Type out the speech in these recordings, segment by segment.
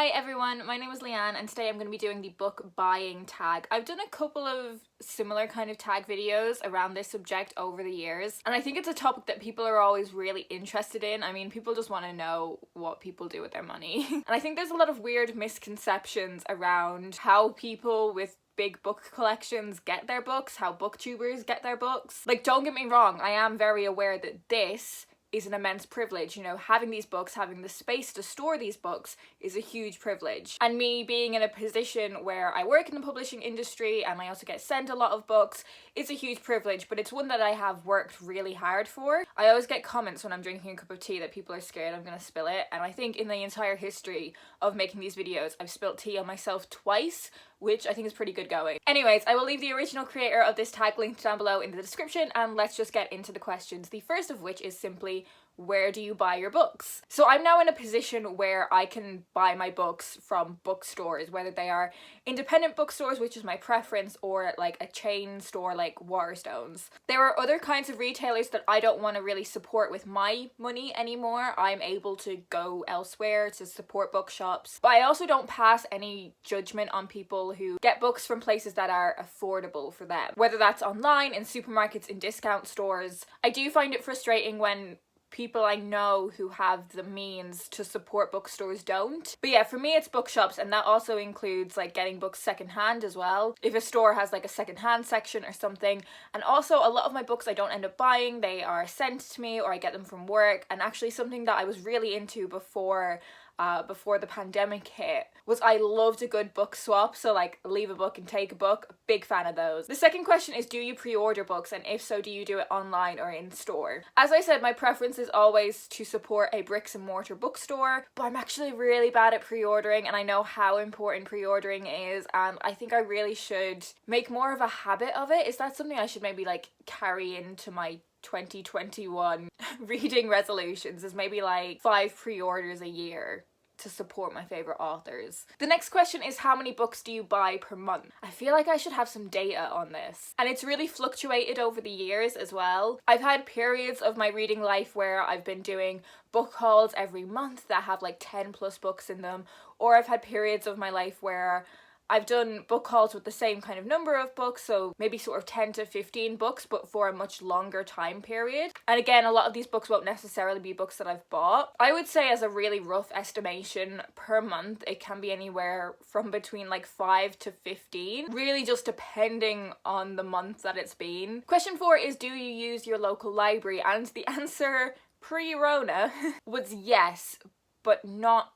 Hi everyone, my name is Leanne and today I'm going to be doing the book buying tag. I've done a couple of similar kind of tag videos around this subject over the years, and I think it's a topic that people are always really interested in. I mean, people just want to know what people do with their money. And I think there's a lot of weird misconceptions around how people with big book collections get their books, how booktubers get their books. Like, don't get me wrong, I am very aware that this is an immense privilege. You know, having these books, having the space to store these books is a huge privilege. And me being in a position where I work in the publishing industry and I also get sent a lot of books, it's a huge privilege, but it's one that I have worked really hard for. I always get comments when I'm drinking a cup of tea that people are scared I'm gonna spill it, and I think in the entire history of making these videos, I've spilt tea on myself twice, which I think is pretty good going. Anyways, I will leave the original creator of this tag linked down below in the description, and let's just get into the questions. The first of which is simply, where do you buy your books? So I'm now in a position where I can buy my books from bookstores, whether they are independent bookstores, which is my preference, or like a chain store like Waterstones. There are other kinds of retailers that I don't want to really support with my money anymore. I'm able to go elsewhere to support bookshops, but I also don't pass any judgment on people who get books from places that are affordable for them, whether that's online, in supermarkets, in discount stores. I do find it frustrating when people I know who have the means to support bookstores don't. But yeah, for me it's bookshops, and that also includes like getting books secondhand as well, if a store has like a secondhand section or something. And also a lot of my books I don't end up buying, they are sent to me or I get them from work. And actually something that I was really into before the pandemic hit was I loved a good book swap, so like leave a book and take a book. Big fan of those. The second question is, do you pre-order books, and if so, do you do it online or in store? As I said, my preference is always to support a bricks and mortar bookstore, but I'm actually really bad at pre-ordering, and I know how important pre-ordering is, and I think I really should make more of a habit of it. Is that something I should maybe like carry into my 2021 reading resolutions, is maybe like 5 pre-orders a year to support my favorite authors? The next question is, how many books do you buy per month? I feel like I should have some data on this, and it's really fluctuated over the years as well. I've had periods of my reading life where I've been doing book hauls every month that have like 10 plus books in them, or I've had periods of my life where I've done book hauls with the same kind of number of books, so maybe sort of 10 to 15 books, but for a much longer time period. And again, a lot of these books won't necessarily be books that I've bought. I would say, as a really rough estimation, per month it can be anywhere from between like 5 to 15, really just depending on the month that it's been. Question 4 is, do you use your local library? And the answer pre-Rona was yes, but not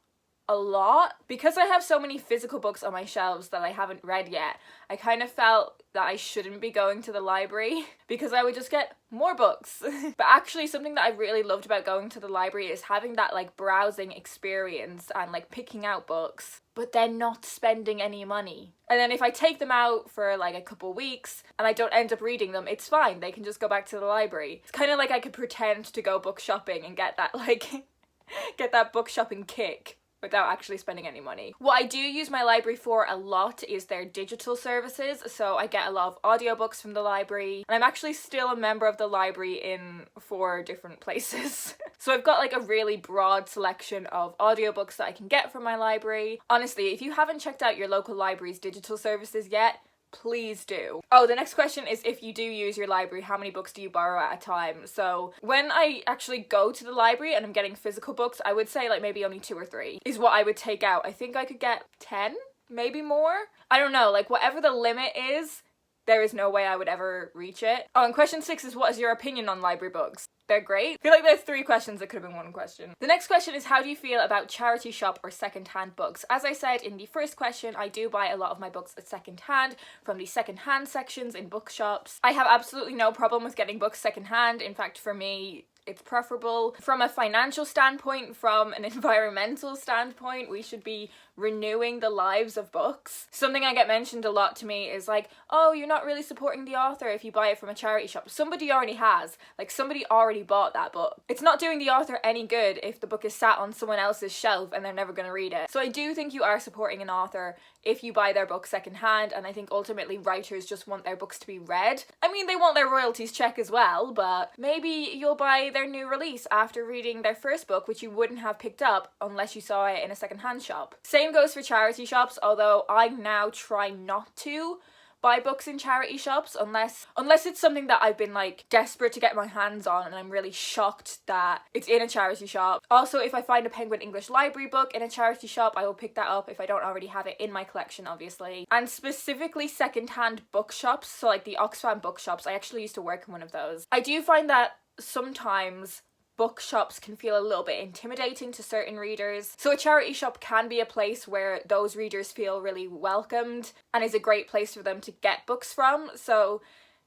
a lot. Because I have so many physical books on my shelves that I haven't read yet, I kind of felt that I shouldn't be going to the library because I would just get more books. But actually something that I really loved about going to the library is having that like browsing experience and like picking out books, but then not spending any money. And then if I take them out for like a couple weeks and I don't end up reading them, it's fine, they can just go back to the library. It's kind of like I could pretend to go book shopping and get that like get that book shopping kick without actually spending any money. What I do use my library for a lot is their digital services, so I get a lot of audiobooks from the library, and I'm actually still a member of the library in 4 different places. So I've got like a really broad selection of audiobooks that I can get from my library. Honestly, if you haven't checked out your local library's digital services yet, please do. Oh, the next question is, if you do use your library, how many books do you borrow at a time? So when I actually go to the library and I'm getting physical books, I would say like maybe only 2 or 3 is what I would take out. I think I could get 10, maybe more. I don't know, like whatever the limit is, there is no way I would ever reach it. Oh, and question 6 is, what is your opinion on library books? They're great. I feel like there's 3 questions that could have been 1 question. The next question is, how do you feel about charity shop or second-hand books? As I said in the first question, I do buy a lot of my books at second-hand from the second-hand sections in bookshops. I have absolutely no problem with getting books second-hand. In fact, for me, it's preferable. From a financial standpoint, from an environmental standpoint, we should be renewing the lives of books. Something I get mentioned a lot to me is like, oh, you're not really supporting the author if you buy it from a charity shop. Somebody already has. Like, somebody already bought that book. It's not doing the author any good if the book is sat on someone else's shelf and they're never going to read it. So I do think you are supporting an author if you buy their book secondhand, and I think ultimately writers just want their books to be read. I mean, they want their royalties check as well, but maybe you'll buy their new release after reading their first book, which you wouldn't have picked up unless you saw it in a secondhand shop. Same goes for charity shops, although I now try not to buy books in charity shops unless it's something that I've been like desperate to get my hands on and I'm really shocked that it's in a charity shop. Also, if I find a Penguin English Library book in a charity shop, I will pick that up if I don't already have it in my collection, obviously. And specifically secondhand bookshops, so like the Oxfam bookshops. I actually used to work in one of those. I do find that sometimes bookshops can feel a little bit intimidating to certain readers. So a charity shop can be a place where those readers feel really welcomed and is a great place for them to get books from. So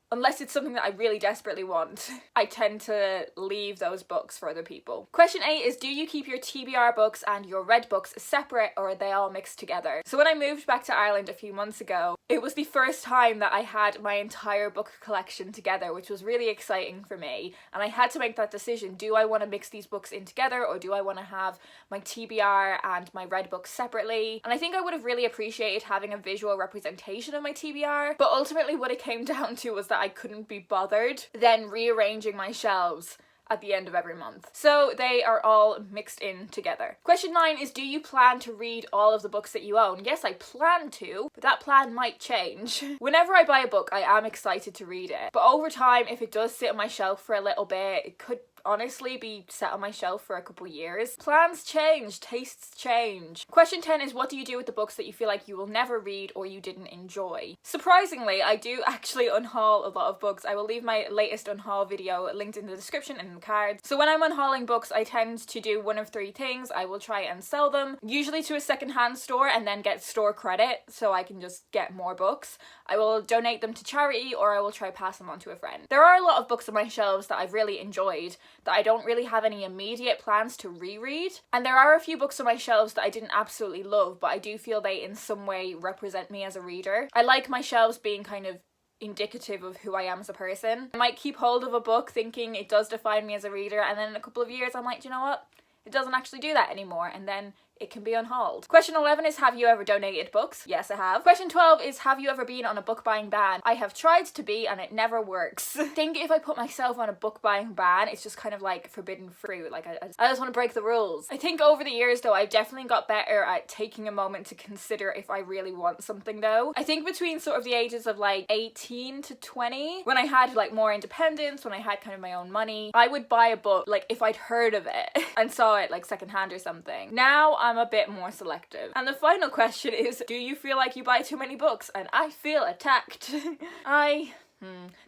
unless it's something that I really desperately want, I tend to leave those books for other people. Question 8 is, do you keep your TBR books and your read books separate, or are they all mixed together? So when I moved back to Ireland a few months ago, it was the first time that I had my entire book collection together, which was really exciting for me. And I had to make that decision. Do I want to mix these books in together, or do I want to have my TBR and my read books separately? And I think I would have really appreciated having a visual representation of my TBR, but ultimately what it came down to was that I couldn't be bothered then rearranging my shelves at the end of every month. So they are all mixed in together. Question 9 is, do you plan to read all of the books that you own? Yes, I plan to, but that plan might change. Whenever I buy a book, I am excited to read it. But over time, if it does sit on my shelf for a little bit, it could honestly be set on my shelf for a couple years. Plans change, tastes change. Question 10 is, what do you do with the books that you feel like you will never read or you didn't enjoy? Surprisingly, I do actually unhaul a lot of books. I will leave my latest unhaul video linked in the description and in the cards. So when I'm unhauling books, I tend to do one of 3 things. I will try and sell them, usually to a secondhand store, and then get store credit so I can just get more books. I will donate them to charity, or I will try pass them on to a friend. There are a lot of books on my shelves that I've really enjoyed that I don't really have any immediate plans to reread. And there are a few books on my shelves that I didn't absolutely love, but I do feel they in some way represent me as a reader. I like my shelves being kind of indicative of who I am as a person. I might keep hold of a book thinking it does define me as a reader, and then in a couple of years I'm like, do you know what? It doesn't actually do that anymore, and then it can be unhauled. Question 11 is, have you ever donated books? Yes, I have. Question 12 is, have you ever been on a book buying ban? I have tried to be, and it never works. I think if I put myself on a book buying ban, it's just kind of like forbidden fruit. Like I just want to break the rules. I think over the years though, I've definitely got better at taking a moment to consider if I really want something though. I think between sort of the ages of like 18 to 20, when I had like more independence, when I had kind of my own money, I would buy a book like if I'd heard of it and saw it like secondhand or something. Now I'm a bit more selective. And the final question is, do you feel like you buy too many books? And I feel attacked.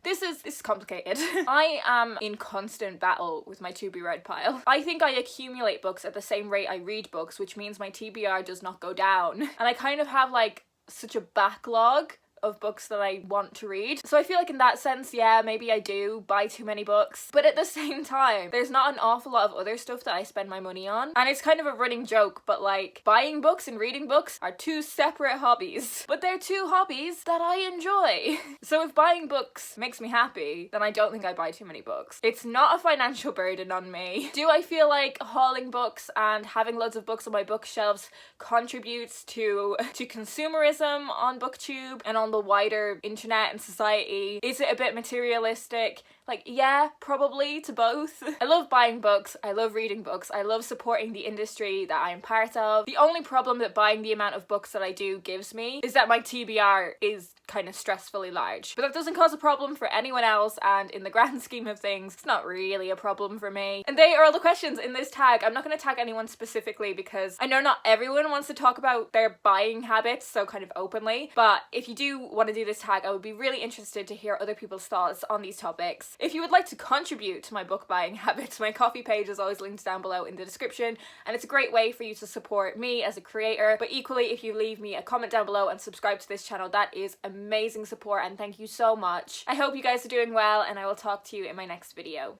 This is complicated. I am in constant battle with my to be read pile. I think I accumulate books at the same rate I read books, which means my TBR does not go down. And I kind of have like such a backlog of books that I want to read. So I feel like in that sense, yeah, maybe I do buy too many books. But at the same time, there's not an awful lot of other stuff that I spend my money on. And it's kind of a running joke, but like buying books and reading books are 2 separate hobbies. But they're 2 hobbies that I enjoy. So if buying books makes me happy, then I don't think I buy too many books. It's not a financial burden on me. Do I feel like hauling books and having loads of books on my bookshelves contributes to consumerism on BookTube and on the wider internet and society? Is it a bit materialistic? Like, yeah, probably to both. I love buying books, I love reading books, I love supporting the industry that I'm part of. The only problem that buying the amount of books that I do gives me is that my TBR is kind of stressfully large. But that doesn't cause a problem for anyone else, and in the grand scheme of things, it's not really a problem for me. And they are all the questions in this tag. I'm not going to tag anyone specifically because I know not everyone wants to talk about their buying habits so kind of openly, but if you do want to do this tag, I would be really interested to hear other people's thoughts on these topics. If you would like to contribute to my book buying habits, my Ko-fi page is always linked down below in the description, and it's a great way for you to support me as a creator. But equally, if you leave me a comment down below and subscribe to this channel, that is amazing support, and thank you so much. I hope you guys are doing well, and I will talk to you in my next video.